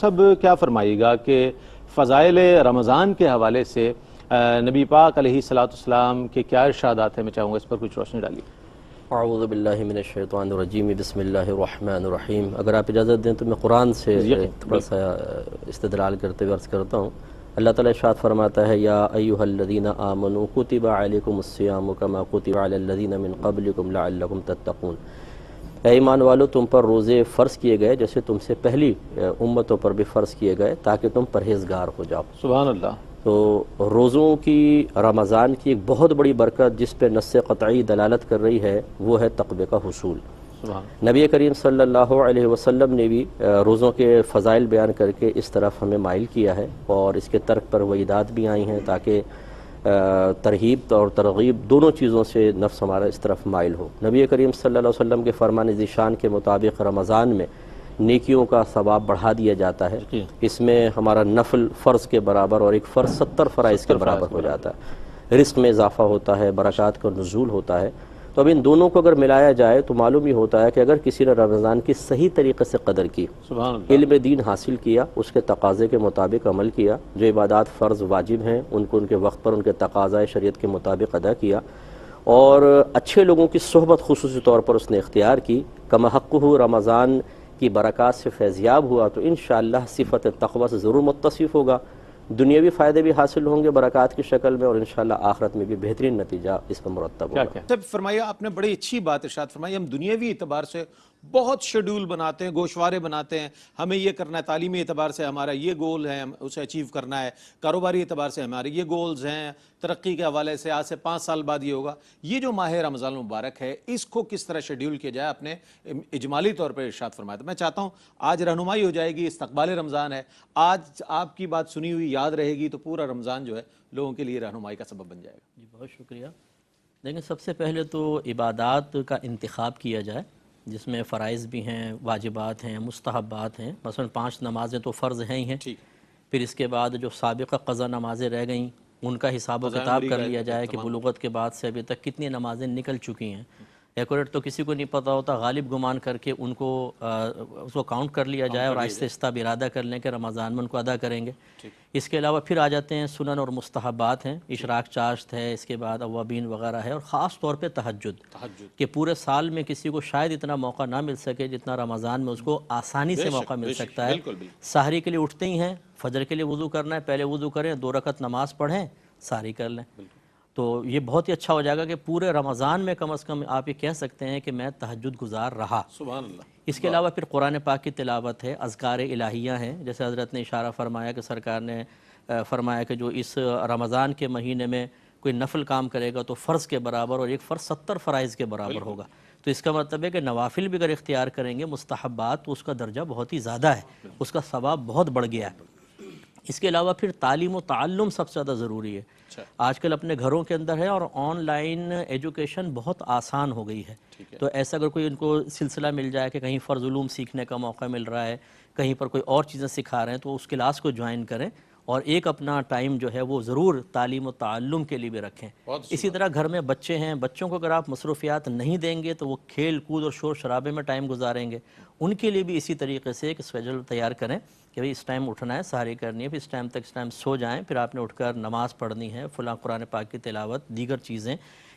سب کیا فرمائیے گا کہ فضائل رمضان کے حوالے سے نبی پاک علیہ الصلوۃ والسلام کے کیا ارشادات ہیں؟ میں چاہوں گا اس پر کچھ روشنی ڈالیے۔ اعوذ باللہ من الشیطان الرجیم، بسم اللہ الرحمن الرحیم۔ اگر آپ اجازت دیں تو میں قرآن سے تھوڑا سا استدلال کرتے ہوئے عرض کرتا ہوں۔ اللہ تعالیٰ ارشاد فرماتا ہے، یا ایھا الذین آمنوا کتب علیکم الصیام کما کتب علی الذین من قبلکم لعلکم تتقون۔ اے ایمان والو، تم پر روزے فرض کیے گئے جیسے تم سے پہلی امتوں پر بھی فرض کیے گئے تاکہ تم پرہیزگار ہو جاؤ۔ سبحان اللہ۔ تو روزوں کی، رمضان کی ایک بہت بڑی برکت جس پہ نص قطعی دلالت کر رہی ہے وہ ہے تقوی کا حصول۔ نبی کریم صلی اللہ علیہ وسلم نے بھی روزوں کے فضائل بیان کر کے اس طرف ہمیں مائل کیا ہے، اور اس کے ترک پر وعیدات بھی آئی ہیں تاکہ ترغیب اور ترغیب دونوں چیزوں سے نفس ہمارا اس طرف مائل ہو۔ نبی کریم صلی اللہ علیہ وسلم کے فرمان ذیشان کے مطابق رمضان میں نیکیوں کا ثواب بڑھا دیا جاتا ہے۔ اس میں ہمارا نفل فرض کے برابر اور ایک فرض 70 فرائض کے برابر ہو جاتا ہے۔ رزق میں اضافہ ہوتا ہے، برکات کا نزول ہوتا ہے۔ تو اب ان دونوں کو اگر ملایا جائے تو معلوم ہی ہوتا ہے کہ اگر کسی نے رمضان کی صحیح طریقے سے قدر کی، علم دین حاصل کیا، اس کے تقاضے کے مطابق عمل کیا، جو عبادات فرض واجب ہیں ان کو ان کے وقت پر ان کے تقاضۂ شریعت کے مطابق ادا کیا، اور اچھے لوگوں کی صحبت خصوصی طور پر اس نے اختیار کی، کما حقہ رمضان کی برکات سے فیضیاب ہوا، تو انشاءاللہ صفت تقوی سے ضرور متصف ہوگا، دنیاوی فائدے بھی حاصل ہوں گے برکات کی شکل میں، اور انشاءاللہ آخرت میں بھی بہترین نتیجہ اس پر مرتب ہوگا۔ سب فرمایا آپ نے، بڑی اچھی بات ارشاد فرمائی۔ ہم دنیاوی اعتبار سے بہت شیڈول بناتے ہیں، گوشوارے بناتے ہیں، ہمیں یہ کرنا ہے، تعلیمی اعتبار سے ہمارا یہ گول ہے، ہم اسے اچیو کرنا ہے، کاروباری اعتبار سے ہمارے یہ گولز ہیں، ترقی کے حوالے سے آج سے 5 سال بعد یہ ہوگا۔ یہ جو ماہ رمضان المبارک ہے اس کو کس طرح شیڈول کیا جائے، آپ نے اجمالی طور پر ارشاد فرمایا تھا۔ میں چاہتا ہوں آج رہنمائی ہو جائے گی، استقبال رمضان ہے، آج آپ کی بات سنی ہوئی یاد رہے گی تو پورا رمضان جو ہے لوگوں کے لیے رہنمائی کا سبب بن جائے گا۔ جی بہت شکریہ۔ لیکن سب سے پہلے تو عبادات کا انتخاب کیا جائے جس میں فرائض بھی ہیں، واجبات ہیں، مستحبات ہیں۔ مثلا 5 نمازیں تو فرض ہیں ہی ہیں، پھر اس کے بعد جو سابقہ قضا نمازیں رہ گئیں ان کا حساب و کتاب کر لیا جائے کہ بلوغت کے بعد سے ابھی تک کتنی نمازیں نکل چکی ہیں۔ ایکوریٹ تو کسی کو نہیں پتہ ہوتا، غالب گمان کر کے ان کو اس کو کاؤنٹ کر لیا جائے اور آہستہ آہستہ ارادہ کر لیں کہ رمضان میں ان کو ادا کریں گے۔ اس کے علاوہ پھر آ جاتے ہیں سنن اور مستحبات ہیں، اشراق چاشت ہے، اس کے بعد اوابین وغیرہ ہے، اور خاص طور پہ تہجد کہ پورے سال میں کسی کو شاید اتنا موقع نہ مل سکے جتنا رمضان میں اس کو آسانی سے موقع مل سکتا ہے۔ سحری کے لیے اٹھتے ہی ہیں، فجر کے لیے وضو کرنا ہے، پہلے وضو کریں، 2 رکعت نماز پڑھیں، سحری کر لیں۔ تو یہ بہت ہی اچھا ہو جائے گا کہ پورے رمضان میں کم از کم آپ یہ کہہ سکتے ہیں کہ میں تہجد گزار رہا۔ سبحان اللہ۔ اس کے علاوہ پھر قرآن پاک کی تلاوت ہے، اذکار الہیہ ہیں، جیسے حضرت نے اشارہ فرمایا کہ سرکار نے فرمایا کہ جو اس رمضان کے مہینے میں کوئی نفل کام کرے گا تو فرض کے برابر، اور ایک فرض 70 فرائض کے برابر ہوگا۔ تو اس کا مطلب ہے کہ نوافل بھی اگر اختیار کریں گے، مستحبات، تو اس کا درجہ بہت ہی زیادہ ہے، اس کا ثواب بہت بڑھ گیا ہے۔ اس کے علاوہ پھر تعلیم و تعلم سب سے زیادہ ضروری ہے۔ آج کل اپنے گھروں کے اندر ہے اور آن لائن ایجوکیشن بہت آسان ہو گئی ہے، تو ایسا اگر کوئی ان کو سلسلہ مل جائے کہ کہیں فرض علوم سیکھنے کا موقع مل رہا ہے، کہیں پر کوئی اور چیزیں سکھا رہے ہیں، تو اس کلاس کو جوائن کریں، اور ایک اپنا ٹائم جو ہے وہ ضرور تعلیم و تعلم کے لیے بھی رکھیں۔ اسی طرح گھر میں بچے ہیں، بچوں کو اگر آپ مصروفیات نہیں دیں گے تو وہ کھیل کود اور شور شرابے میں ٹائم گزاریں گے، ان کے لیے بھی اسی طریقے سے ایک اسکیڈول تیار کریں کہ بھئی اس ٹائم اٹھنا ہے، سحری کرنی ہے، پھر اس ٹائم تک اس ٹائم سو جائیں، پھر آپ نے اٹھ کر نماز پڑھنی ہے، فلاں قرآن پاک کی تلاوت، دیگر چیزیں،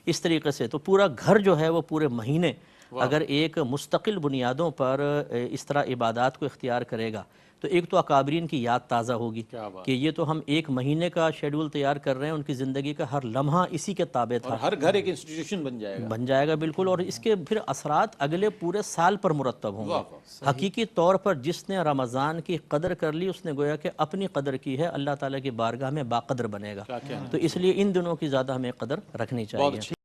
اس طریقے سے۔ تو پورا گھر جو ہے وہ پورے مہینے اگر ایک مستقل بنیادوں پر اس طرح عبادات کو اختیار کرے گا تو ایک تو اکابرین کی یاد تازہ ہوگی کہ یہ تو ہم ایک مہینے کا شیڈول تیار کر رہے ہیں، ان کی زندگی کا ہر لمحہ اسی کے تابع تھا، اور ہر گھر ایک انسٹیٹیوشن بن جائے گا بالکل، اور اس کے پھر اثرات اگلے پورے سال پر مرتب ہوں گے۔ حقیقی طور پر جس نے رمضان کی قدر کر لی اس نے گویا کہ اپنی قدر کی ہے، اللہ تعالیٰ کی بارگاہ میں باقدر بنے گا۔ تو اس لیے ان دنوں کی زیادہ ہمیں قدر رکھنی چاہیے۔